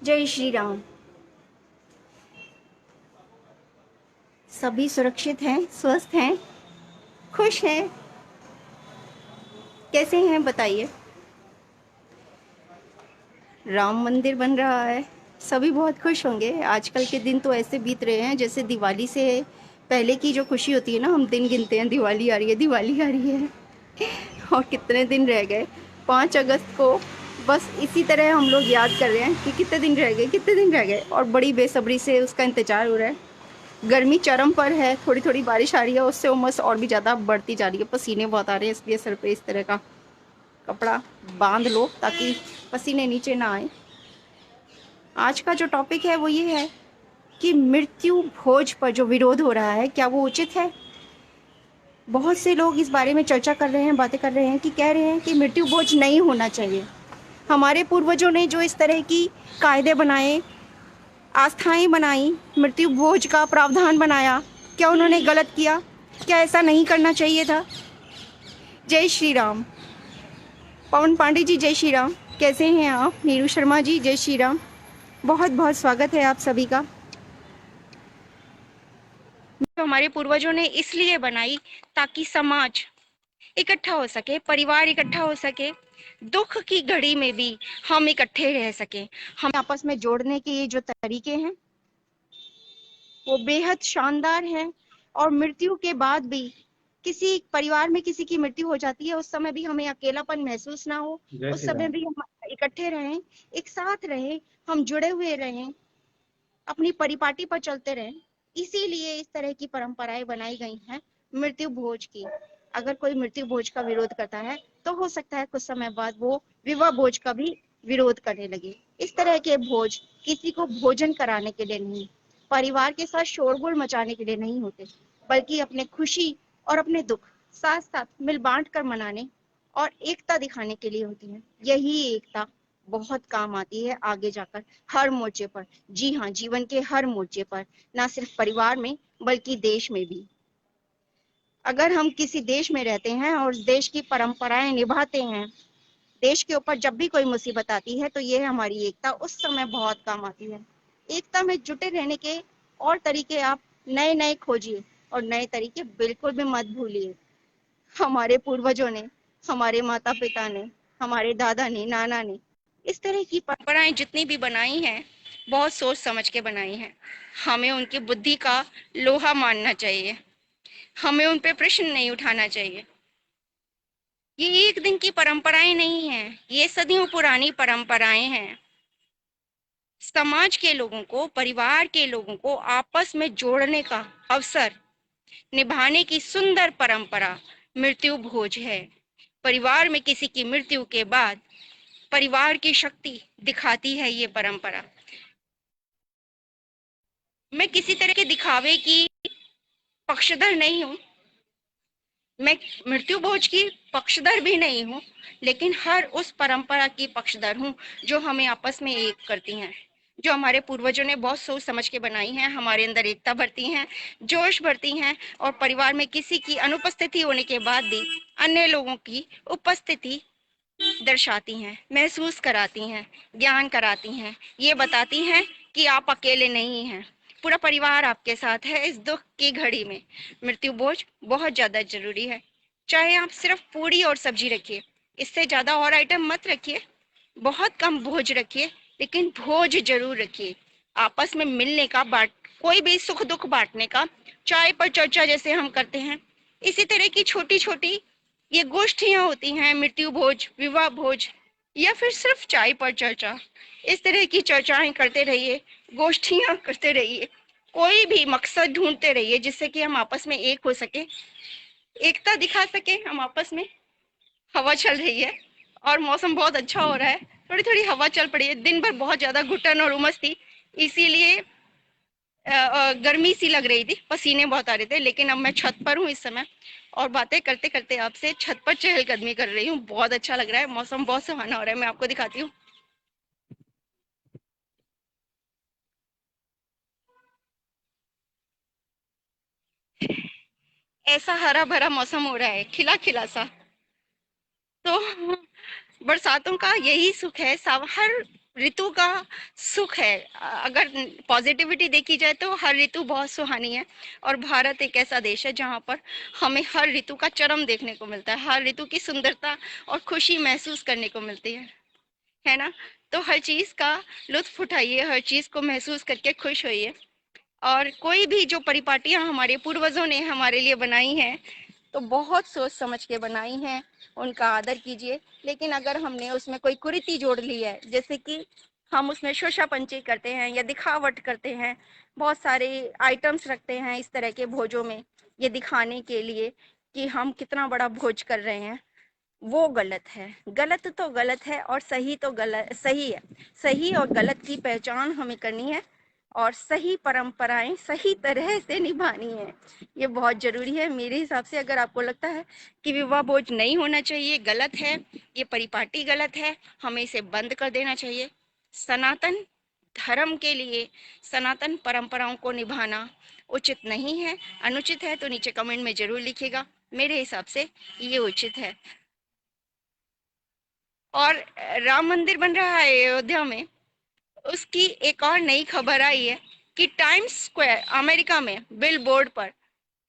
जय श्री राम। सभी सुरक्षित हैं, स्वस्थ हैं, खुश हैं। कैसे हैं बताइए। राम मंदिर बन रहा है, सभी बहुत खुश होंगे। आजकल के दिन तो ऐसे बीत रहे हैं जैसे दिवाली से पहले की जो खुशी होती है ना, हम दिन गिनते हैं, दिवाली आ रही है, दिवाली आ रही है। और कितने दिन रह गए, 5 अगस्त को। बस इसी तरह हम लोग याद कर रहे हैं कि कितने दिन रह गए, कितने दिन रह गए, और बड़ी बेसब्री से उसका इंतजार हो रहा है। गर्मी चरम पर है, थोड़ी थोड़ी बारिश आ रही है, उससे उमस और भी ज़्यादा बढ़ती जा रही है। पसीने बहुत आ रहे हैं, इसलिए सर पे इस तरह का कपड़ा बांध लो ताकि पसीने नीचे ना आए। आज का जो टॉपिक है वो ये है कि मृत्यु भोज पर जो विरोध हो रहा है, क्या वो उचित है। बहुत से लोग इस बारे में चर्चा कर रहे हैं, बातें कर रहे हैं, कि कह रहे हैं कि मृत्यु भोज नहीं होना चाहिए। हमारे पूर्वजों ने जो इस तरह की कायदे बनाए, आस्थाएं बनाई, मृत्यु भोज का प्रावधान बनाया, क्या उन्होंने गलत किया? क्या ऐसा नहीं करना चाहिए था? जय श्री राम। पवन पांडे जी, जय श्री राम। कैसे हैं आप? नीरू शर्मा जी, जय श्री राम। बहुत बहुत स्वागत है आप सभी का। जो हमारे पूर्वजों ने इसलिए बनाई ताकि समाज इकट्ठा हो सके, परिवार इकट्ठा हो सके, दुख की घड़ी में भी हम इकट्ठे रह सके। हम आपस में जोड़ने के ये जो तरीके हैं वो बेहद शानदार हैं। और मृत्यु के बाद भी, किसी परिवार में किसी की मृत्यु हो जाती है, उस समय भी हमें अकेलापन महसूस ना हो, उस समय भी हम इकट्ठे रहें, एक साथ रहें, हम जुड़े हुए रहें, अपनी परिपाटी पर चलते रहें। इसीलिए इस तरह की परंपराएं बनाई गई हैं मृत्यु भोज की। अगर कोई मृत्यु भोज का विरोध करता है तो हो सकता है कुछ समय बाद वो विवाह भोज का भी विरोध करने लगे। इस तरह के भोज किसी को भोजन कराने के लिए नहीं, परिवार के साथ शोरगुल मचाने के लिए नहीं होते, बल्कि अपने खुशी और अपने दुख साथ साथ मिल बांट कर मनाने और एकता दिखाने के लिए होती है। यही एकता बहुत काम आती है आगे जाकर, हर मोर्चे पर। जी हाँ, जीवन के हर मोर्चे पर, ना सिर्फ परिवार में बल्कि देश में भी। अगर हम किसी देश में रहते हैं और उस देश की परंपराएं निभाते हैं, देश के ऊपर जब भी कोई मुसीबत आती है तो ये है हमारी एकता, उस समय बहुत काम आती है। एकता में जुटे रहने के और तरीके आप नए नए खोजिए, और नए तरीके बिल्कुल भी मत भूलिए। हमारे पूर्वजों ने, हमारे माता पिता ने, हमारे दादा ने, नाना ने इस तरह की परंपराएं जितनी भी बनाई हैं, बहुत सोच समझ के बनाई हैं। हमें उनकी बुद्धि का लोहा मानना चाहिए, हमें उन पे प्रश्न नहीं उठाना चाहिए। ये एक दिन की परंपराएं नहीं हैं, ये सदियों पुरानी परंपराएं हैं। समाज के लोगों को, परिवार के लोगों को आपस में जोड़ने का अवसर निभाने की सुंदर परंपरा मृत्यु भोज है। परिवार में किसी की मृत्यु के बाद परिवार की शक्ति दिखाती है ये परंपरा। मैं किसी तरह के दिखावे की पक्षधर नहीं हूँ, मैं मृत्यु भोज की पक्षधर भी नहीं हूँ, लेकिन हर उस परंपरा की पक्षधर हूँ जो हमें आपस में एक करती हैं, जो हमारे पूर्वजों ने बहुत सोच समझ के बनाई हैं, हमारे अंदर एकता भरती हैं, जोश भरती हैं, और परिवार में किसी की अनुपस्थिति होने के बाद भी अन्य लोगों की उपस्थिति दर्शाती हैं, महसूस कराती हैं, ज्ञान कराती हैं, ये बताती हैं कि आप अकेले नहीं हैं, पूरा परिवार आपके साथ है इस दुख की घड़ी में। मृत्यु भोज बहुत ज्यादा जरूरी है। चाहे आप सिर्फ पूरी और सब्जी रखिए, इससे ज्यादा और आइटम मत रखिए, बहुत कम भोज रखिए, लेकिन भोज जरूर रखिए। आपस में मिलने का, बांट कोई भी सुख दुख बांटने का, चाय पर चर्चा जैसे हम करते हैं, इसी तरह की छोटी छोटी ये गोष्ठियां होती हैं, मृत्यु भोज, विवाह भोज, या फिर सिर्फ चाय पर चर्चा। इस तरह की चर्चाएं करते रहिए, गोष्ठियां करते रहिए, कोई भी मकसद ढूंढते रहिए जिससे कि हम आपस में एक हो सके, एकता दिखा सके हम आपस में। हवा चल रही है और मौसम बहुत अच्छा हो रहा है, थोड़ी थोड़ी हवा चल पड़ी है। दिन भर बहुत ज्यादा घुटन और उमस थी, इसीलिए गर्मी सी लग रही थी, पसीने बहुत आ रहे थे, लेकिन अब मैं छत पर हूँ इस समय, और बातें करते करते आपसे छत पर चहलकदमी कर रही हूँ। बहुत अच्छा लग रहा है, मौसम बहुत सुहाना हो रहा है। मैं आपको दिखाती हूँ। ऐसा हरा भरा मौसम हो रहा है, खिला खिला सा। तो बरसातों का यही सुख है, हर ऋतु का सुख है। अगर पॉजिटिविटी देखी जाए तो हर ऋतु बहुत सुहानी है, और भारत एक ऐसा देश है जहाँ पर हमें हर ऋतु का चरम देखने को मिलता है, हर ऋतु की सुंदरता और खुशी महसूस करने को मिलती है ना। तो हर चीज़ का लुत्फ उठाइए, हर चीज़ को महसूस करके खुश होइए। और कोई भी जो परिपाटियां हमारे पूर्वजों ने हमारे लिए बनाई हैं, तो बहुत सोच समझ के बनाई हैं, उनका आदर कीजिए। लेकिन अगर हमने उसमें कोई कुरीति जोड़ ली है, जैसे कि हम उसमें शोषापंची करते हैं या दिखावट करते हैं, बहुत सारे आइटम्स रखते हैं इस तरह के भोजों में, ये दिखाने के लिए कि हम कितना बड़ा भोज कर रहे हैं, वो गलत है। गलत तो गलत है और सही तो गलत सही है। सही और गलत की पहचान हमें करनी है, और सही परंपराएं सही तरह से निभानी है, ये बहुत जरूरी है मेरे हिसाब से। अगर आपको लगता है कि विवाह भोज नहीं होना चाहिए, गलत है, ये परिपाटी गलत है, हमें इसे बंद कर देना चाहिए। सनातन धर्म के लिए सनातन परंपराओं को निभाना उचित नहीं है। अनुचित है तो नीचे कमेंट में जरूर लिखिएगा, मेरे हिसाब से ये उचित है। और राम मंदिर बन रहा है अयोध्या में, उसकी एक और नई खबर आई है कि टाइम्स स्क्वायर अमेरिका में बिल बोर्ड पर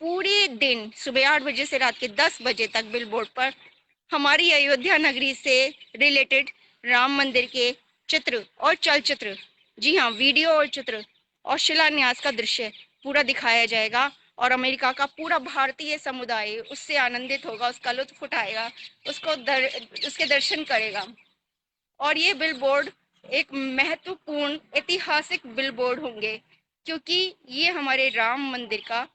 पूरे दिन सुबह 8 बजे से रात के 10 बजे तक बिल बोर्ड पर हमारी अयोध्या नगरी से रिलेटेड राम मंदिर के चित्र और चलचित्र, जी हाँ, वीडियो और चित्र और शिलान्यास का दृश्य पूरा दिखाया जाएगा। और अमेरिका का पूरा भारतीय समुदाय उससे आनंदित होगा, उसका लुत्फ उठाएगा, उसके दर्शन करेगा। और ये बिलबोर्ड एक महत्वपूर्ण ऐतिहासिक बिलबोर्ड होंगे, क्योंकि ये हमारे राम मंदिर का,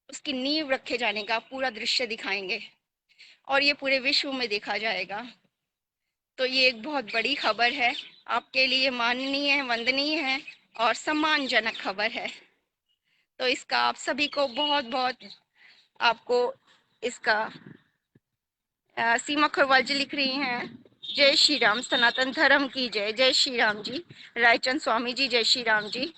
उसकी नींव रखे जाने का पूरा दृश्य दिखाएंगे, और ये पूरे विश्व में देखा जाएगा। तो ये एक बहुत बड़ी खबर है, आपके लिए माननीय, वंदनीय है और सम्मानजनक खबर है। तो इसका आप सभी को बहुत बहुत, आपको इसका सीमा खरवाल जी लिख रही हैं, जय श्री राम, सनातन धर्म की जय, जय श्री राम जी। रायचंद स्वामी जी, जय श्री राम जी।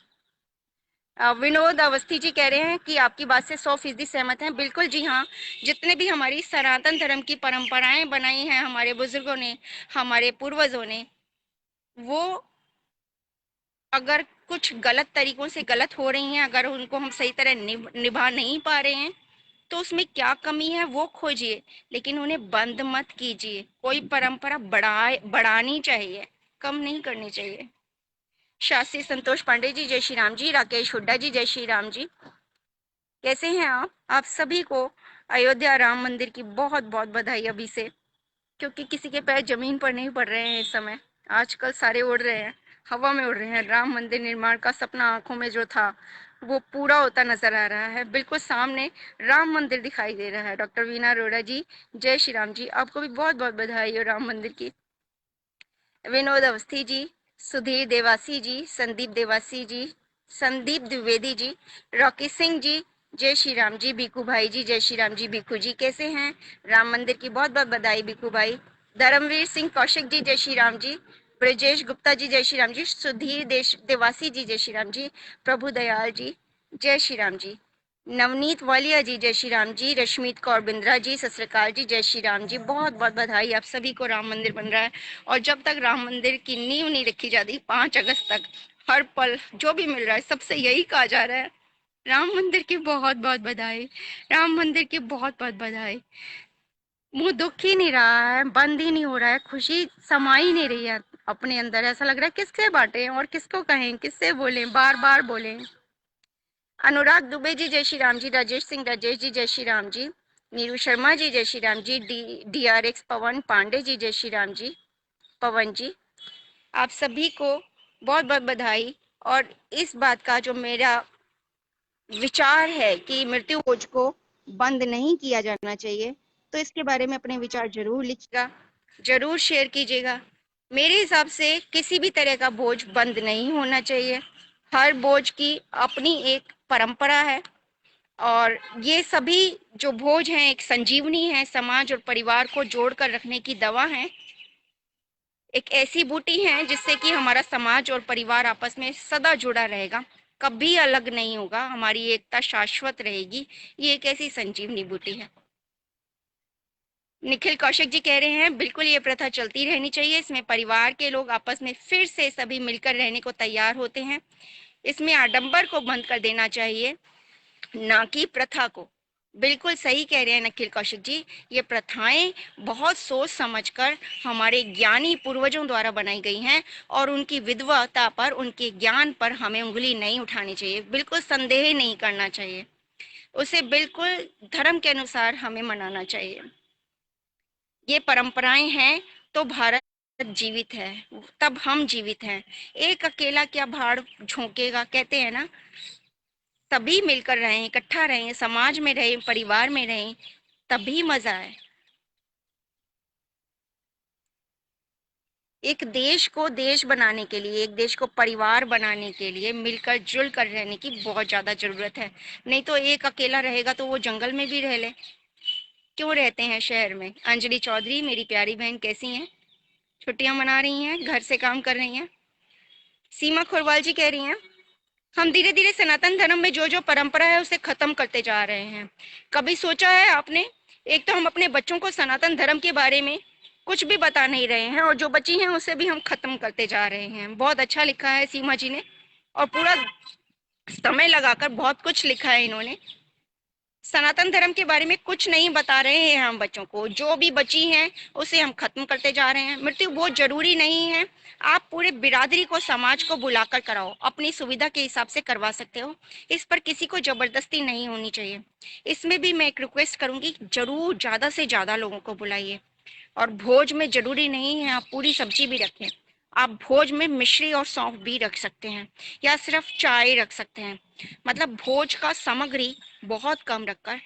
विनोद अवस्थी जी कह रहे हैं कि आपकी बात से 100% सहमत हैं। बिल्कुल जी हाँ, जितने भी हमारी सनातन धर्म की परंपराएं बनाई हैं हमारे बुजुर्गों ने, हमारे पूर्वजों ने, वो अगर कुछ गलत तरीकों से गलत हो रही हैं, अगर उनको हम सही तरह निभा नहीं पा रहे हैं, तो उसमें क्या कमी है वो खोजिए, लेकिन उन्हें बंद मत कीजिए। कोई परंपरा बढ़ानी चाहिए, कम नहीं करनी चाहिए। शास्त्री संतोष पांडे जी, जय श्री राम जी। राकेश हुड्डा जी, जय श्री राम जी। कैसे हैं आप सभी को अयोध्या राम मंदिर की बहुत बहुत बधाई अभी से, क्योंकि किसी के पैर जमीन पर नहीं पड़ रहे हैं इस समय। आजकल सारे उड़ रहे हैं, हवा में उड़ रहे हैं। राम मंदिर निर्माण का सपना आंखों में जो था वो पूरा होता नजर आ रहा है। बिल्कुल सामने राम मंदिर दिखाई दे रहा है। डॉक्टर वीना अरोड़ा जी, जय श्री राम जी। आपको भी बहुत बहुत बधाई हो राम मंदिर की। विनोद अवस्थी जी, सुधीर देवासी जी, संदीप देवासी जी, संदीप द्विवेदी जी, रॉकी सिंह जी, जय श्री राम जी। बीकू भाई जी, जय श्री राम जी। बीकू जी कैसे हैं? राम मंदिर की बहुत बहुत बधाई बीकू भाई। धर्मवीर सिंह कौशिक जी, जय श्री राम जी। ब्रजेश गुप्ता जी, जय श्री राम जी। सुधीर देवासी जी, जय श्री राम जी। प्रभु दयाल जी, जय श्री राम जी। नवनीत वालिया जी, जय श्री राम जी। रश्मीत कौर बिंद्रा जी, सत श्री अकाल जी, जय श्री राम जी। बहुत बहुत बधाई आप सभी को, राम मंदिर बन रहा है। और जब तक राम मंदिर की नींव नहीं रखी जाती 5 अगस्त तक, हर पल जो भी मिल रहा है सबसे यही कहा जा रहा है, राम मंदिर की बहुत बहुत बधाई, राम मंदिर की बहुत बहुत बधाई। मुंह दुख ही नहीं रहा है, बंद ही नहीं हो रहा है, खुशी समा ही नहीं रही है अपने अंदर। ऐसा लग रहा है किससे बांटे और किसको कहें, किससे बोलें, बार बार बोलें। अनुराग दुबे जी, जय श्री राम जी। राजेश सिंह राजेश जी, जय श्री राम जी। नीरू शर्मा जी, जय श्री राम जी। DRX पवन पांडे जी, जय श्री राम जी। पवन जी, आप सभी को बहुत बहुत बधाई। और इस बात का जो मेरा विचार है कि मृत्यु भोज को बंद नहीं किया जाना चाहिए, तो इसके बारे में अपने विचार जरूर लिखिएगा, जरूर शेयर कीजिएगा। मेरे हिसाब से किसी भी तरह का भोज बंद नहीं होना चाहिए। हर भोज की अपनी एक परंपरा है, और ये सभी जो भोज हैं एक संजीवनी है, समाज और परिवार को जोड़कर रखने की दवा है। एक ऐसी बूटी है जिससे कि हमारा समाज और परिवार आपस में सदा जुड़ा रहेगा, कभी अलग नहीं होगा, हमारी एकता शाश्वत रहेगी। ये एक ऐसी संजीवनी बूटी है। निखिल कौशिक जी कह रहे हैं बिल्कुल ये प्रथा चलती रहनी चाहिए, इसमें परिवार के लोग आपस में फिर से सभी मिलकर रहने को तैयार होते हैं। इसमें आडंबर को बंद कर देना चाहिए, ना कि प्रथा को। बिल्कुल सही कह रहे हैं निखिल कौशिक जी, ये प्रथाएं बहुत सोच समझकर हमारे ज्ञानी पूर्वजों द्वारा बनाई गई हैं और उनकी विद्वता पर, उनके ज्ञान पर हमें उंगली नहीं उठानी चाहिए, बिल्कुल संदेह नहीं करना चाहिए, उसे बिल्कुल धर्म के अनुसार हमें मनाना चाहिए। ये परंपराएं हैं तो भारत जीवित है, तब हम जीवित हैं। एक अकेला क्या भाड़ झोंकेगा, कहते हैं ना। सभी मिलकर रहें, इकट्ठा रहें, समाज में रहें, परिवार में रहें, तभी मजा आए। एक देश को देश बनाने के लिए, एक देश को परिवार बनाने के लिए मिलकर जुल कर रहने की बहुत ज्यादा जरूरत है। नहीं तो एक अकेला रहेगा तो वो जंगल में भी रह ले, क्यों रहते हैं शहर में। अंजलि चौधरी मेरी प्यारी बहन कैसी हैं? छुट्टियां मना रही हैं, घर से काम कर रही हैं। सीमा खुरवाल जी कह रही हैं हम धीरे धीरे सनातन धर्म में जो जो परंपरा है उसे खत्म करते जा रहे हैं। कभी सोचा है आपने? एक तो हम अपने बच्चों को सनातन धर्म के बारे में कुछ भी बता नहीं रहे हैं, और जो बची हैं उसे भी हम खत्म करते जा रहे हैं। बहुत अच्छा लिखा है सीमा जी ने, और पूरा समय लगाकर बहुत कुछ लिखा है इन्होंने। सनातन धर्म के बारे में कुछ नहीं बता रहे हैं हम बच्चों को, जो भी बची हैं उसे हम खत्म करते जा रहे हैं। मृत्यु बहुत जरूरी नहीं है, आप पूरे बिरादरी को, समाज को बुलाकर कराओ, अपनी सुविधा के हिसाब से करवा सकते हो, इस पर किसी को जबरदस्ती नहीं होनी चाहिए। इसमें भी मैं एक रिक्वेस्ट करूंगी, जरूर ज्यादा से ज्यादा लोगों को बुलाइए। और भोज में जरूरी नहीं है आप पूरी सब्जी भी रखें, आप भोज में मिश्री और सौंफ भी रख सकते हैं, या सिर्फ चाय रख सकते हैं। मतलब भोज का सामग्री बहुत कम रखकर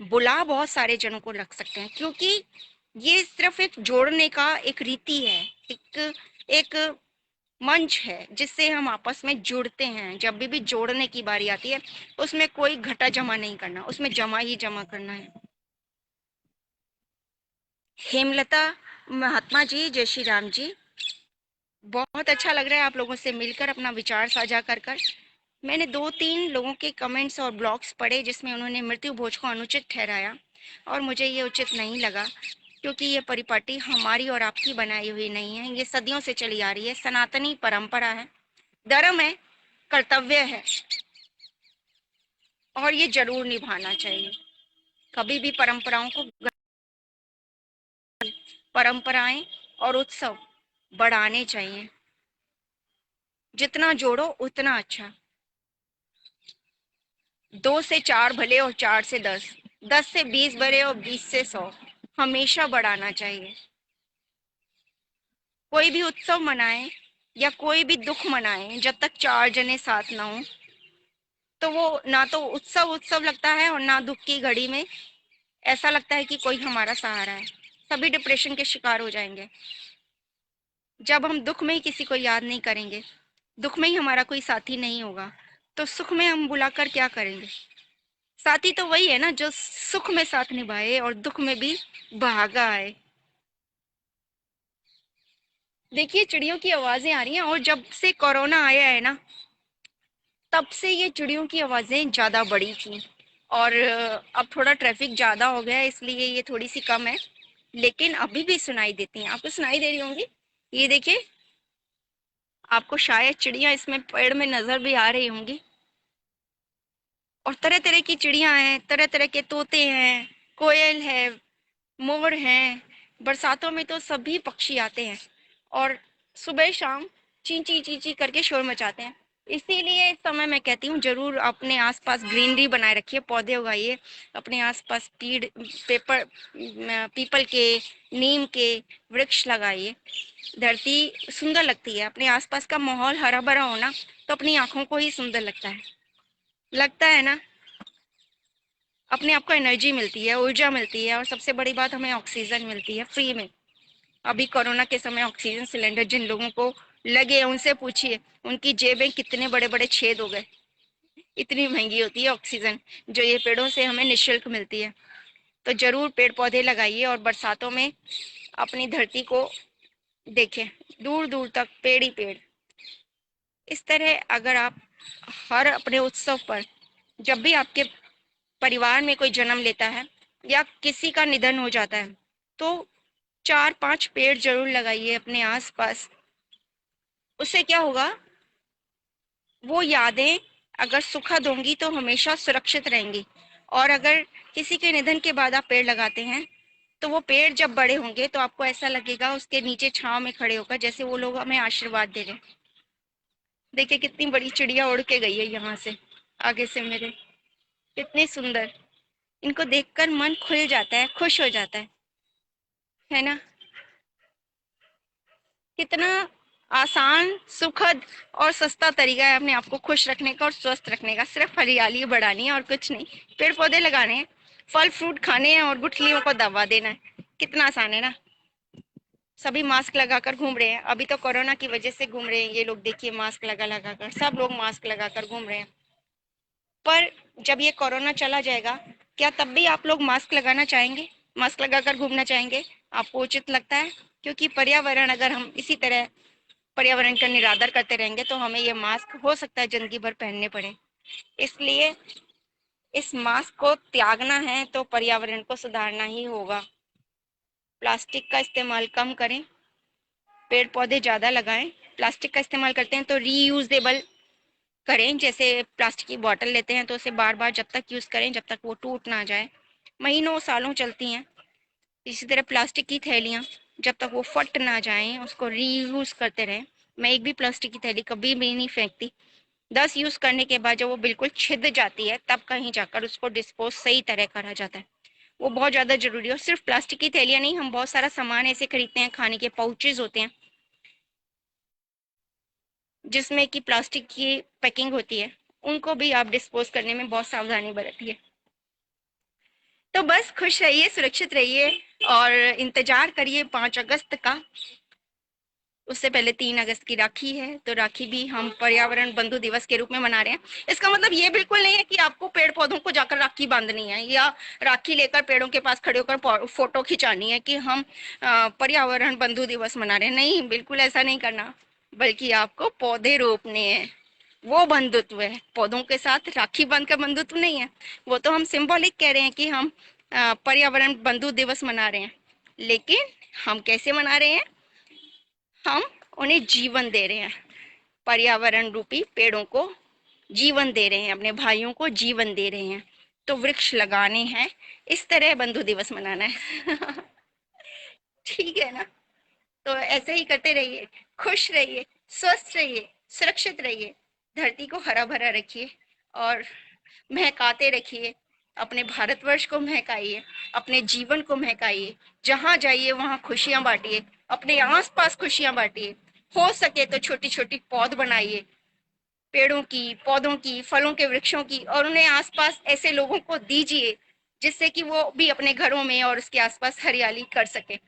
बुला बहुत सारे जनों को रख सकते हैं, क्योंकि ये सिर्फ एक जोड़ने का एक रीति है, एक एक मंच है जिससे हम आपस में जुड़ते हैं। जब भी जोड़ने की बारी आती है उसमें कोई घटा जमा नहीं करना, उसमें जमा ही जमा करना है। हेमलता महात्मा जी, जय श्री राम जी। बहुत अच्छा लग रहा है आप लोगों से मिलकर, अपना विचार साझा कर कर। मैंने 2-3 लोगों के कमेंट्स और ब्लॉग्स पढ़े जिसमें उन्होंने मृत्यु भोज को अनुचित ठहराया, और मुझे ये उचित नहीं लगा, क्योंकि ये परिपाटी हमारी और आपकी बनाई हुई नहीं है, ये सदियों से चली आ रही है, सनातनी परंपरा है, धर्म है, कर्तव्य है, और ये जरूर निभाना चाहिए। कभी भी परंपराओं को, परंपराएं और उत्सव बढ़ाने चाहिए, जितना जोड़ो उतना अच्छा। 2 से 4 भले और 4 से 10, 10 से 20 भले और 20 से 100, हमेशा बढ़ाना चाहिए। कोई भी उत्सव मनाएं या कोई भी दुख मनाएं, जब तक 4 जने साथ ना हो तो वो ना तो उत्सव उत्सव लगता है, और ना दुख की घड़ी में ऐसा लगता है कि कोई हमारा सहारा है। सभी डिप्रेशन के शिकार हो जाएंगे। जब हम दुख में ही किसी को याद नहीं करेंगे, दुख में ही हमारा कोई साथी नहीं होगा, तो सुख में हम बुलाकर क्या करेंगे? साथी तो वही है ना जो सुख में साथ निभाए और दुख में भी भागा आए। देखिए चिड़ियों की आवाजें आ रही हैं, और जब से कोरोना आया है ना, तब से ये चिड़ियों की आवाजें ज्यादा बढ़ी थी, और अब थोड़ा ट्रैफिक ज्यादा हो गया है इसलिए ये थोड़ी सी कम है, लेकिन अभी भी सुनाई देती हैं। आपको सुनाई दे रही होंगी, ये देखिए, आपको शायद चिड़िया इसमें पेड़ में नजर भी आ रही होंगी। और तरह तरह की चिड़िया हैं, तरह तरह के तोते हैं, कोयल है, मोर हैं। बरसातों में तो सभी पक्षी आते हैं और सुबह शाम ची ची ची करके शोर मचाते हैं। इसीलिए इस समय मैं कहती हूँ जरूर अपने आसपास ग्रीनरी बनाए रखिए, पौधे उगाइए, अपने आसपास पीपल के, नीम के वृक्ष लगाइए। धरती सुंदर लगती है, अपने आसपास का माहौल हरा भरा होना तो अपनी आंखों को ही सुंदर लगता है ना। अपने आप को एनर्जी मिलती है, ऊर्जा मिलती है, और सबसे बड़ी बात हमें ऑक्सीजन मिलती है फ्री में। अभी कोरोना के समय ऑक्सीजन सिलेंडर जिन लोगों को लगे उनसे पूछिए, उनकी जेबें कितने बड़े बड़े छेद हो गए। इतनी महंगी होती है ऑक्सीजन जो ये पेड़ों से हमें निःशुल्क मिलती है। तो जरूर पेड़ पौधे लगाइए, और बरसातों में अपनी धरती को देखें, दूर दूर तक पेड़ ही पेड़। इस तरह अगर आप हर अपने उत्सव पर, जब भी आपके परिवार में कोई जन्म लेता है या किसी का निधन हो जाता है, तो 4-5 पेड़ जरूर लगाइए अपने आसपास। उससे क्या होगा, वो यादें अगर सुखद होंगी तो हमेशा सुरक्षित रहेंगी। और अगर किसी के निधन के बाद आप पेड़ लगाते हैं तो वो पेड़ जब बड़े होंगे तो आपको ऐसा लगेगा उसके नीचे छांव में खड़े होकर जैसे वो लोग हमें आशीर्वाद दे रहे हैं। देखिए कितनी बड़ी चिड़िया उड़ के गई है यहाँ से, आगे से मेरे, कितनी सुंदर। इनको देखकर मन खुल जाता है, खुश हो जाता है ना। कितना आसान, सुखद और सस्ता तरीका है अपने आप को खुश रखने का और स्वस्थ रखने का। सिर्फ हरियाली बढ़ानी है और कुछ नहीं। पेड़ पौधे लगाने हैं, फल फ्रूट खाने हैं और गुठलियों को दबा देना है। कितना आसान है ना। सभी मास्क लगाकर घूम रहे हैं, अभी तो कोरोना की वजह से घूम रहे हैं ये लोग। देखिए मास्क लगा लगा कर सब लोग मास्क लगाकर घूम रहे हैं। पर जब ये कोरोना चला जाएगा, क्या तब भी आप लोग मास्क लगाना चाहेंगे, मास्क लगाकर घूमना चाहेंगे? आपको उचित लगता है? क्योंकि पर्यावरण, अगर हम इसी तरह पर्यावरण का निरादर करते रहेंगे तो हमें ये मास्क हो सकता है जिंदगी भर पहनने पड़े। इसलिए इस मास्क को त्यागना है तो पर्यावरण को सुधारना ही होगा। प्लास्टिक का इस्तेमाल कम करें, पेड़ पौधे ज्यादा लगाएं। प्लास्टिक का इस्तेमाल करते हैं तो रीयूजेबल करें। जैसे प्लास्टिक की बोतल लेते हैं तो उसे बार बार जब तक यूज करें जब तक वो टूट ना जाए, महीनों सालों चलती हैं। इसी तरह प्लास्टिक की थैलियाँ जब तक वो फट ना जाएं उसको रीयूज करते रहें। मैं एक भी प्लास्टिक की थैली कभी भी नहीं फेंकती। 10 यूज करने के बाद जब वो बिल्कुल छिद जाती है तब कहीं जाकर उसको डिस्पोज सही तरह करा जाता है। वो बहुत ज्यादा जरूरी है। और सिर्फ प्लास्टिक की थैलियाँ नहीं, हम बहुत सारा सामान ऐसे खरीदते हैं, खाने के पाउचेज होते हैं जिसमें कि प्लास्टिक की पैकिंग होती है, उनको भी आप डिस्पोज करने में बहुत सावधानी बरतिए। तो बस खुश रहिए, सुरक्षित रहिए और इंतजार करिए 5 अगस्त का। उससे पहले 3 अगस्त की राखी है, तो राखी भी हम पर्यावरण बंधु दिवस के रूप में मना रहे हैं। इसका मतलब ये बिल्कुल नहीं है कि आपको पेड़ पौधों को जाकर राखी बांधनी है या राखी लेकर पेड़ों के पास खड़े होकर फोटो खिंचानी है कि हम पर्यावरण बंधु दिवस मना रहे हैं। नहीं, बिल्कुल ऐसा नहीं करना, बल्कि आपको पौधे रोपने हैं। वो बंधुत्व है, पौधों के साथ राखी बांधकर बंधुत्व नहीं है। वो तो हम सिंबॉलिक कह रहे हैं कि हम पर्यावरण बंधु दिवस मना रहे हैं। लेकिन हम कैसे मना रहे हैं? हम उन्हें जीवन दे रहे हैं, पर्यावरण रूपी पेड़ों को जीवन दे रहे हैं, अपने भाइयों को जीवन दे रहे हैं। तो वृक्ष लगाने हैं, इस तरह बंधु दिवस मनाना है। ठीक है ना। तो ऐसे ही करते रहिए, खुश रहिए, स्वस्थ रहिए, सुरक्षित रहिए, धरती को हरा भरा रखिए और महकाते रखिए। अपने भारतवर्ष को महकाइए, अपने जीवन को महकाइए। जहां जाइए वहां खुशियां बांटिए, अपने आसपास खुशियां बांटिए। हो सके तो छोटी छोटी पौध बनाइए, पेड़ों की, पौधों की, फलों के वृक्षों की, और उन्हें आसपास ऐसे लोगों को दीजिए जिससे कि वो भी अपने घरों में और उसके आसपास हरियाली कर सके।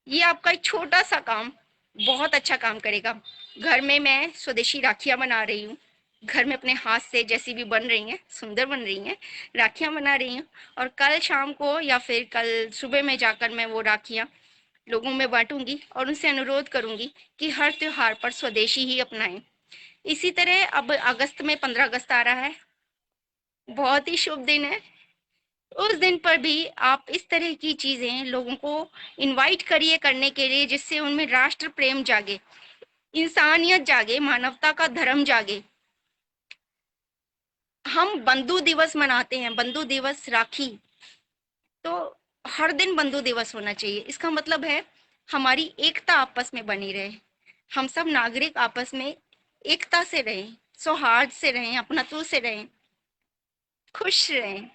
ये आपका एक छोटा सा काम बहुत अच्छा काम करेगा। घर में मैं स्वदेशी राखियां बना रही हूँ, घर में अपने हाथ से, जैसी भी बन रही हैं, सुंदर बन रही हैं, राखियां बना रही हूँ। और कल शाम को या फिर कल सुबह में जाकर मैं वो राखियां लोगों में बांटूंगी और उनसे अनुरोध करूंगी कि हर त्योहार पर स्वदेशी ही अपनाएं। इसी तरह अब अगस्त में 15 अगस्त आ रहा है, बहुत ही शुभ दिन है। उस दिन पर भी आप इस तरह की चीजें लोगों को इनवाइट करिए करने के लिए, जिससे उनमें राष्ट्र प्रेम जागे, इंसानियत जागे, मानवता का धर्म जागे। हम बंधु दिवस मनाते हैं, बंधु दिवस, राखी, तो हर दिन बंधु दिवस होना चाहिए। इसका मतलब है हमारी एकता आपस में बनी रहे, हम सब नागरिक आपस में एकता से रहें, सौहार्द से रहें, अपनत्व से रहें, खुश रहें।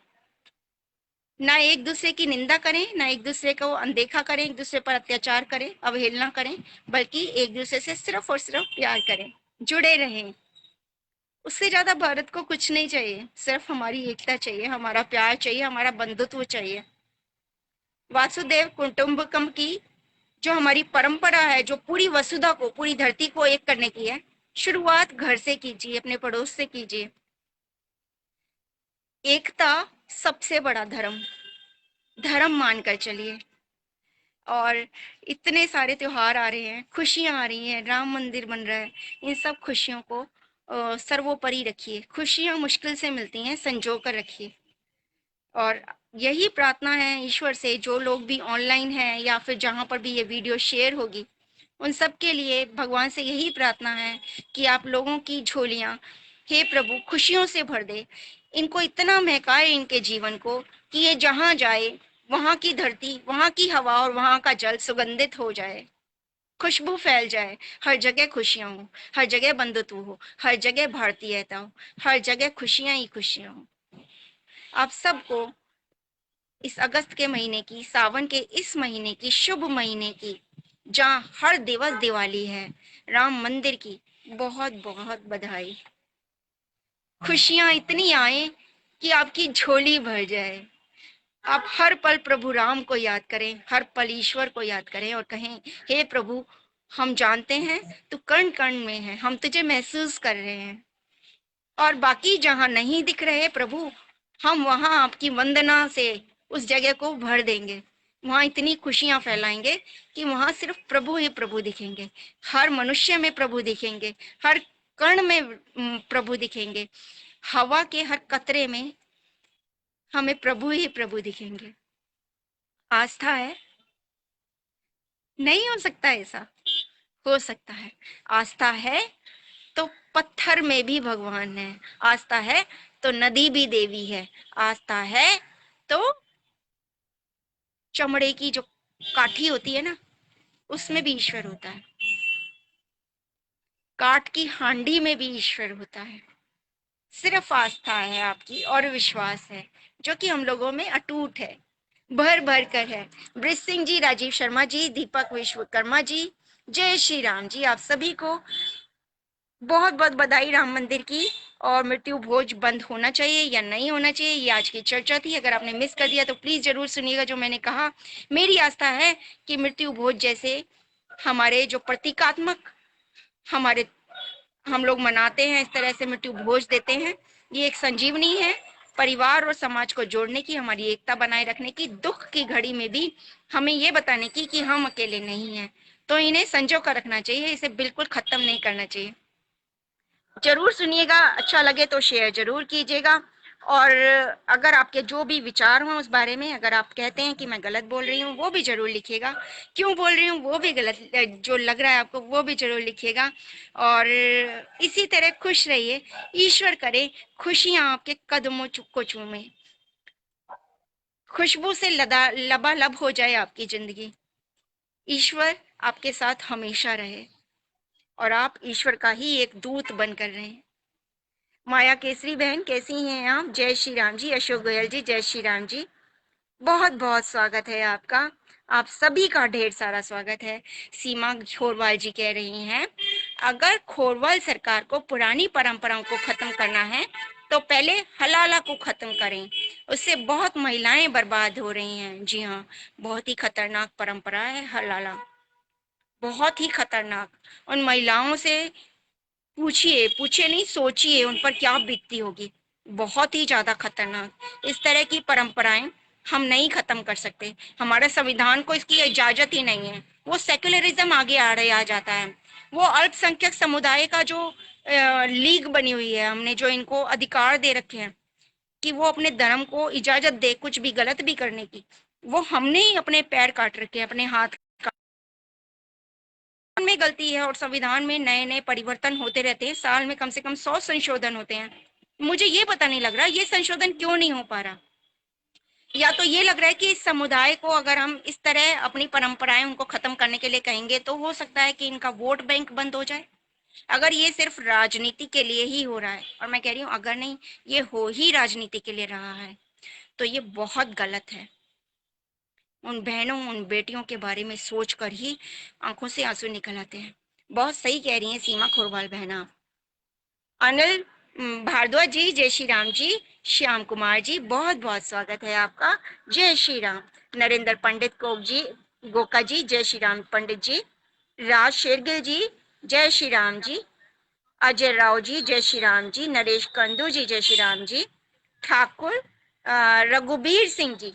ना एक दूसरे की निंदा करें, ना एक दूसरे को अनदेखा करें, एक दूसरे पर अत्याचार करें, अवहेलना करें, बल्कि एक दूसरे से सिर्फ और सिर्फ प्यार करें, जुड़े रहें। उससे ज्यादा भारत को कुछ नहीं चाहिए, सिर्फ हमारी एकता चाहिए, हमारा प्यार चाहिए, हमारा बंधुत्व चाहिए। वासुदेव कुटुंबकम की जो हमारी परंपरा है, जो पूरी वसुधा को, पूरी धरती को एक करने की है, शुरुआत घर से कीजिए, अपने पड़ोस से कीजिए। एकता सबसे बड़ा धर्म, धर्म मानकर चलिए। और इतने सारे त्योहार आ रहे हैं, खुशियां आ रही हैं, राम मंदिर बन रहा है, इन सब खुशियों को सर्वोपरि रखिए। खुशियां मुश्किल से मिलती हैं, संजो कर रखिए। और यही प्रार्थना है ईश्वर से, जो लोग भी ऑनलाइन हैं या फिर जहाँ पर भी ये वीडियो शेयर होगी, उन सब के लिए भगवान से यही प्रार्थना है कि आप लोगों की झोलियां, हे प्रभु, खुशियों से भर दे। इनको इतना महकाए इनके जीवन को कि ये जहाँ जाए वहाँ की धरती, वहाँ की हवा और वहाँ का जल सुगंधित हो जाए, खुशबू फैल जाए, हर जगह खुशियां हो, हर जगह बंधुत्व हो, हर जगह भारतीयता हो, हर जगह खुशियां ही खुशियां हो। आप सबको इस अगस्त के महीने की, सावन के इस महीने की, शुभ महीने की, जहाँ हर दिवस दिवाली है, राम मंदिर की बहुत बहुत बधाई। खुशियां इतनी आए कि आपकी झोली भर जाए। आप हर पल प्रभु राम को याद करें, हर पल ईश्वर को याद करें और कहें, हे प्रभु, हम जानते हैं तू कण कण में है, हम तुझे महसूस कर रहे हैं, और बाकी जहां नहीं दिख रहे प्रभु, हम वहां आपकी वंदना से उस जगह को भर देंगे। वहां इतनी खुशियां फैलाएंगे कि वहां सिर्फ प्रभु ही प्रभु दिखेंगे, हर मनुष्य में प्रभु दिखेंगे, हर कण में प्रभु दिखेंगे, हवा के हर कतरे में हमें प्रभु ही प्रभु दिखेंगे। आस्था है? नहीं हो सकता ऐसा? हो सकता है। आस्था है तो पत्थर में भी भगवान है, आस्था है तो नदी भी देवी है, आस्था है तो चमड़े की जो काठी होती है ना, उसमें भी ईश्वर होता है, काठ की हांडी में भी ईश्वर होता है। सिर्फ आस्था है आपकी और विश्वास है, जो कि हम लोगों में अटूट है, भर भर कर है। ब्रिज सिंह जी, राजीव शर्मा जी, दीपक विश्वकर्मा जी, जय श्री राम जी। आप सभी को बहुत बहुत बधाई राम मंदिर की। और मृत्यु भोज बंद होना चाहिए या नहीं होना चाहिए, ये आज की चर्चा थी। अगर आपने मिस कर दिया तो प्लीज जरूर सुनिएगा जो मैंने कहा। मेरी आस्था है कि मृत्यु भोज जैसे हमारे जो प्रतीकात्मक हमारे हम लोग मनाते हैं, इस तरह से मृत्यु भोज देते हैं, ये एक संजीवनी है परिवार और समाज को जोड़ने की, हमारी एकता बनाए रखने की, दुख की घड़ी में भी हमें ये बताने की कि हम अकेले नहीं हैं। तो इन्हें संजो कर रखना चाहिए, इसे बिल्कुल खत्म नहीं करना चाहिए। जरूर सुनिएगा, अच्छा लगे तो शेयर जरूर कीजिएगा। और अगर आपके जो भी विचार हों उस बारे में, अगर आप कहते हैं कि मैं गलत बोल रही हूँ, वो भी जरूर लिखिएगा। क्यों बोल रही हूँ वो भी गलत, जो लग रहा है आपको वो भी जरूर लिखिएगा। और इसी तरह खुश रहिए, ईश्वर करे खुशियां आपके कदमों को चूमे, खुशबू से लबालब हो जाए आपकी जिंदगी। ईश्वर आपके साथ हमेशा रहे और आप ईश्वर का ही एक दूत बनकर रहे। माया केसरी बहन, कैसी हैं आप? जय श्री राम जी। अशोक गोयल जी, जय श्री राम जी। बहुत बहुत स्वागत है आपका, आप सभी का ढेर सारा स्वागत है। सीमा खोरवाल जी कह रही हैं, अगर खोरवाल सरकार को पुरानी परंपराओं को खत्म करना है तो पहले हलाला को खत्म करें, उससे बहुत महिलाएं बर्बाद हो रही हैं। जी हाँ, बहुत ही खतरनाक परंपरा है हलाला, बहुत ही खतरनाक। उन महिलाओं से पूछिए, पूछे नहीं, सोचिए उन पर क्या बीतती होगी, बहुत ही ज्यादा खतरनाक। इस तरह की परंपराएं हम नहीं खत्म कर सकते, हमारे संविधान को इसकी इजाजत ही नहीं है। वो सेक्युलरिज्म आगे आ जाता है। वो अल्पसंख्यक समुदाय का जो लीग बनी हुई है, हमने जो इनको अधिकार दे रखे हैं कि वो अपने धर्म को इजाजत दे कुछ भी गलत भी करने की, वो हमने ही अपने पैर काट रखे हैं, अपने हाथ में गलती है। और संविधान में नए नए परिवर्तन होते रहते हैं, साल में कम से कम 100 संशोधन होते हैं। मुझे ये पता नहीं लग रहा ये संशोधन क्यों नहीं हो पा रहा। या तो ये लग रहा है कि इस समुदाय को अगर हम इस तरह अपनी परंपराएं उनको खत्म करने के लिए कहेंगे तो हो सकता है कि इनका वोट बैंक बंद हो जाए। अगर ये सिर्फ राजनीति के लिए ही हो रहा है, और मैं कह रही हूँ अगर नहीं, ये हो ही राजनीति के लिए रहा है, तो ये बहुत गलत है। उन बहनों, उन बेटियों के बारे में सोच कर ही आंखों से आंसू निकल आते हैं। बहुत सही कह रही हैं सीमा खोरवाल बहना। अनिल भारद्वाज जी, जय श्री राम जी। श्याम कुमार जी, बहुत बहुत स्वागत है आपका, जय श्री राम। नरेंद्र पंडित कोक जी, गोका जी, जय श्री राम पंडित जी। राज शेरगिल जी, जय श्री राम जी। अजय राव जी, जय श्री राम जी। नरेश कंदू जी, जय श्री राम जी। ठाकुर रघुबीर सिंह जी,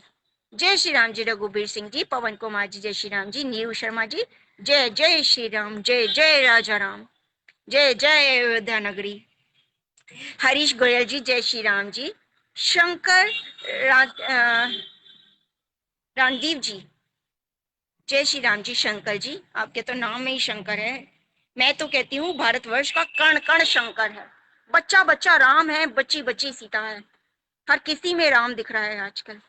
जय श्री राम जी। रघुबीर सिंह जी। पवन कुमार जी, जय श्री राम जी। नीरू शर्मा जी, जय जय श्री राम, जय जय राजा राम, जय जय अयोध्या नगरी। हरीश गोयल जी, जय श्री राम जी। शंकर रामदीव जी, जय श्री राम जी। शंकर जी, आपके तो नाम में ही शंकर है। मैं तो कहती हूँ भारतवर्ष का कण कण शंकर है। बच्चा बच्चा राम है, बच्ची बच्ची सीता है। हर किसी में राम दिख रहा है आजकल।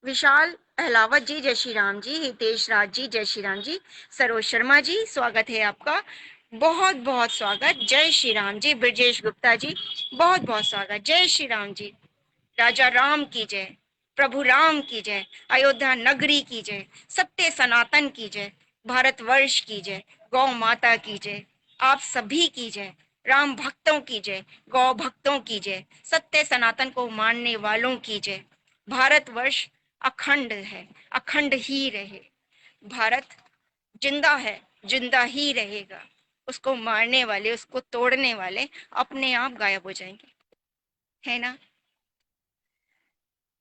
विशाल अहलावत जी, जय श्री राम जी। हितेश राज जी, जय श्री राम जी। सरोज शर्मा जी, स्वागत है आपका, बहुत बहुत स्वागत। जय श्री राम जी। ब्रजेश गुप्ता जी, बहुत बहुत स्वागत। जय श्री राम जी। राजा राम की जय, प्रभु राम की जय, अयोध्या नगरी की जय, सत्य सनातन की जय, भारतवर्ष की जय, गौ माता की जय, आप सभी की जय, राम भक्तों की जय, गौ भक्तों की जय, सत्य सनातन को मानने वालों की जय। भारतवर्ष अखंड है, अखंड ही रहे। भारत जिंदा है, जिंदा ही रहेगा। उसको मारने वाले, उसको तोड़ने वाले अपने आप गायब हो जाएंगे, है ना।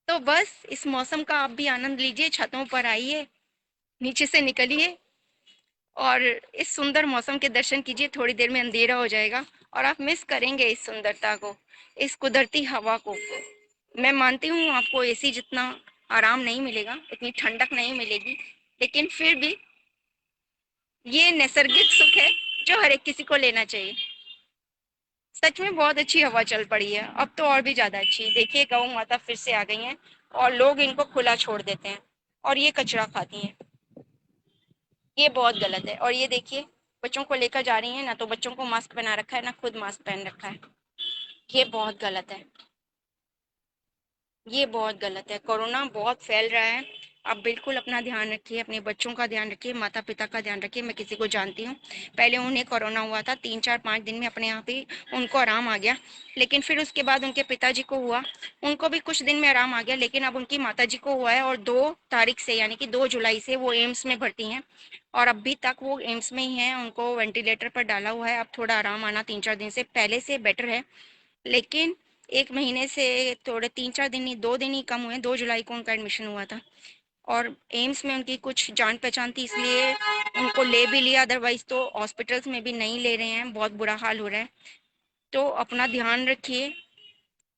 तो बस इस मौसम का आप भी आनंद लीजिए, छतों पर आइए, नीचे से निकलिए और इस सुंदर मौसम के दर्शन कीजिए। थोड़ी देर में अंधेरा हो जाएगा और आप मिस करेंगे इस सुंदरता को, इस कुदरती हवा को। मैं मानती हूँ आपको एसी जितना आराम नहीं मिलेगा, इतनी ठंडक नहीं मिलेगी, लेकिन फिर भी ये नैसर्गिक सुख है जो हर एक किसी को लेना चाहिए। सच में बहुत अच्छी हवा चल पड़ी है, अब तो और भी ज्यादा अच्छी। देखिए गौ माता फिर से आ गई हैं और लोग इनको खुला छोड़ देते हैं और ये कचरा खाती हैं। ये बहुत गलत है। और ये देखिए, बच्चों को लेकर जा रही हैं ना, तो बच्चों को मास्क बना रखा है ना खुद मास्क पहन रखा है। ये बहुत गलत है, ये बहुत गलत है। कोरोना बहुत फैल रहा है। आप बिल्कुल अपना ध्यान रखिए, अपने बच्चों का ध्यान रखिए, माता पिता का ध्यान रखिए। मैं किसी को जानती हूँ, पहले उन्हें कोरोना हुआ था, 3 4 5 दिन में अपने आप ही उनको आराम आ गया। लेकिन फिर उसके बाद उनके पिताजी को हुआ, उनको भी कुछ दिन में आराम आ गया। लेकिन अब उनकी माता जी को हुआ है और 2 तारीख से, यानी कि 2 जुलाई से वो एम्स में भर्ती हैं और अभी तक वो एम्स में ही हैं। उनको वेंटिलेटर पर डाला हुआ है। अब थोड़ा आराम आना 3 4 दिन से पहले से बेटर है, लेकिन 1 महीने से थोड़े 3 4 दिन ही, 2 दिन ही कम हुए। 2 जुलाई को उनका एडमिशन हुआ था और एम्स में उनकी कुछ जान पहचान थी, इसलिए उनको ले भी लिया, अदरवाइज तो हॉस्पिटल्स में भी नहीं ले रहे हैं। बहुत बुरा हाल हो रहा है। तो अपना ध्यान रखिए।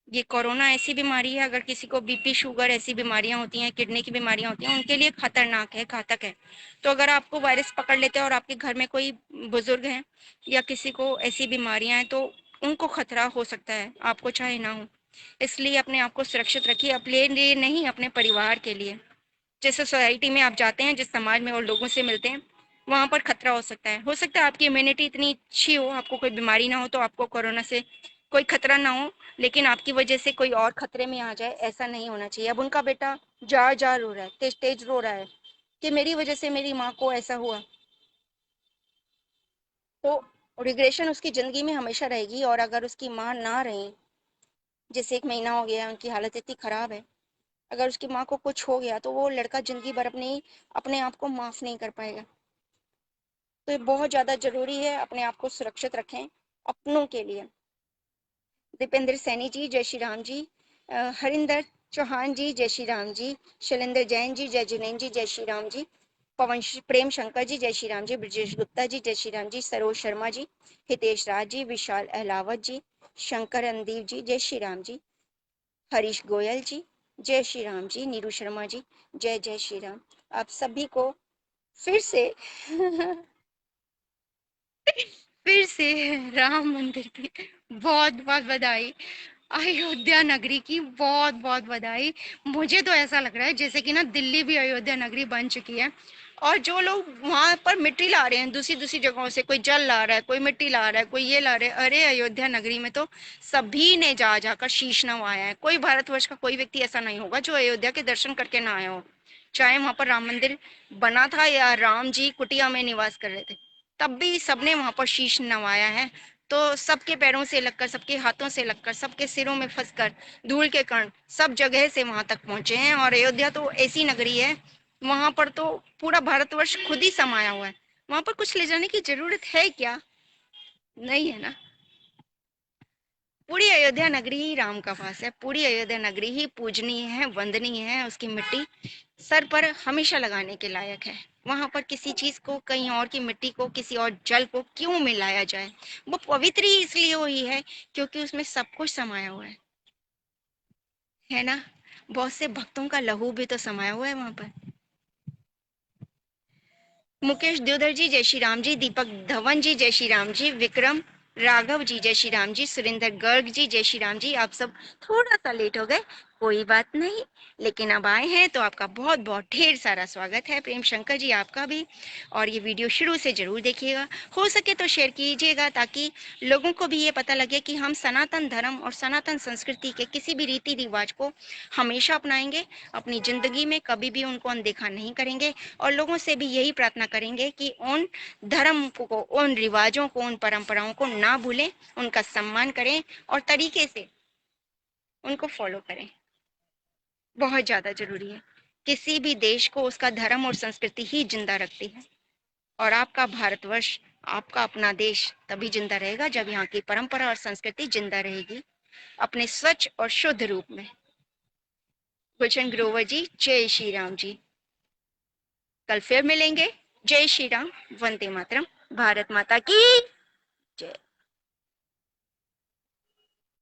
ये कोरोना ऐसी बीमारी है, अगर किसी को बीपी शुगर ऐसी बीमारियां होती हैं, किडनी की बीमारियां होती हैं, उनके लिए खतरनाक है, घातक है। तो अगर आपको वायरस पकड़ लेते हैं और आपके घर में कोई बुजुर्ग हैं या किसी को ऐसी बीमारियां हैं, तो उनको खतरा हो सकता है, आपको चाहे ना हो। इसलिए अपने आप को सुरक्षित रखिए, अपने लिए नहीं, अपने परिवार के लिए। जिस सोसाइटी में आप जाते हैं, जिस समाज में और लोगों से मिलते हैं, वहां पर खतरा हो सकता है आपकी इम्यूनिटी इतनी अच्छी हो, आपको कोई बीमारी ना हो, तो आपको कोरोना से कोई खतरा ना हो, लेकिन आपकी वजह से कोई और खतरे में आ जाए, ऐसा नहीं होना चाहिए। अब उनका बेटा जार जार रो रहा है, तेज तेज रो रहा है कि मेरी वजह से मेरी माँ को ऐसा हुआ। तो रिग्रेशन उसकी जिंदगी में हमेशा रहेगी। और अगर उसकी माँ ना रहे, जैसे 1 महीना हो गया, उनकी हालत इतनी खराब है, अगर उसकी माँ को कुछ हो गया तो वो लड़का जिंदगी भर अपने आप को माफ नहीं कर पाएगा। तो ये बहुत ज्यादा जरूरी है, अपने आप को सुरक्षित रखें अपनों के लिए। दीपेंद्र सैनी जी, जय श्री राम जी। हरिंदर चौहान जी, जय श्री राम जी। शैलेंद्र जैन जी, जय जिनेन्द्र जी, जय श्री राम जी। प्रेम शंकर जी, जय श्री राम जी। ब्रजेश गुप्ता जी, जय श्री राम जी। सरोज शर्मा जी, हितेश राज जी, विशाल अहलावत जी, शंकर अंदीव जी, जय श्री राम जी। हरीश गोयल जी, जय श्री राम जी। नीरू शर्मा जी, जय जय श्री राम। आप सभी को फिर से फिर से राम मंदिर की बहुत बहुत बधाई, अयोध्या नगरी की बहुत बहुत बधाई। मुझे तो ऐसा लग रहा है जैसे कि ना दिल्ली भी अयोध्या नगरी बन चुकी है। और जो लोग वहां पर मिट्टी ला रहे हैं दूसरी दूसरी जगहों से, कोई जल ला रहा है, कोई मिट्टी ला रहा है, कोई ये ला रहे हैं, अरे अयोध्या नगरी में तो सभी ने जा जाकर शीश नवाया है। कोई भारतवर्ष का कोई व्यक्ति ऐसा नहीं होगा जो अयोध्या के दर्शन करके ना आया हो। चाहे वहां पर राम मंदिर बना था या राम जी कुटिया में निवास कर रहे थे, तब भी सबने वहां पर शीश नवाया है। तो सबके पैरों से लगकर, सबके हाथों से लगकर, सबके सिरों में फंसकर धूल के कण सब जगह से वहां तक पहुंचे हैं। और अयोध्या तो ऐसी नगरी है, वहां पर तो पूरा भारतवर्ष खुद ही समाया हुआ है। वहां पर कुछ ले जाने की जरूरत है क्या? नहीं है ना। पूरी अयोध्या नगरी ही राम का वास है, पूरी अयोध्या नगरी ही पूजनीय है, वंदनीय है। उसकी मिट्टी सर पर हमेशा लगाने के लायक है। वहां पर किसी चीज को, कहीं और की मिट्टी को, किसी और जल को क्यों मिलाया जाए? वो पवित्र ही इसलिए हुई है क्योंकि उसमें सब कुछ समाया हुआ है। है ना, बहुत से भक्तों का लहू भी तो समाया हुआ है वहां पर। मुकेश द्योदर जी जय श्री राम जी, दीपक धवन जी जय श्री राम जी, विक्रम राघव जी जय श्री राम जी, सुरेंद्र गर्ग जी जय श्री राम जी। आप सब थोड़ा सा लेट हो गए, कोई बात नहीं, लेकिन अब आए हैं तो आपका बहुत बहुत ढेर सारा स्वागत है। प्रेम शंकर जी आपका भी। और ये वीडियो शुरू से जरूर देखिएगा, हो सके तो शेयर कीजिएगा, ताकि लोगों को भी ये पता लगे कि हम सनातन धर्म और सनातन संस्कृति के किसी भी रीति रिवाज को हमेशा अपनाएंगे, अपनी जिंदगी में कभी भी उनको अनदेखा नहीं करेंगे। और लोगों से भी यही प्रार्थना करेंगे कि उन धर्म को, उन रिवाजों को, उन परंपराओं को ना भूलें, उनका सम्मान करें और तरीके से उनको फॉलो करें। बहुत ज्यादा जरूरी है। किसी भी देश को उसका धर्म और संस्कृति ही जिंदा रखती है। और आपका भारतवर्ष, आपका अपना देश तभी जिंदा रहेगा जब यहाँ की परंपरा और संस्कृति जिंदा रहेगी अपने स्वच्छ और शुद्ध रूप में। गुलशन ग्रोवर जी जय श्री राम जी। कल फिर मिलेंगे। जय श्री राम, वंदे मातरम, भारत माता की जय।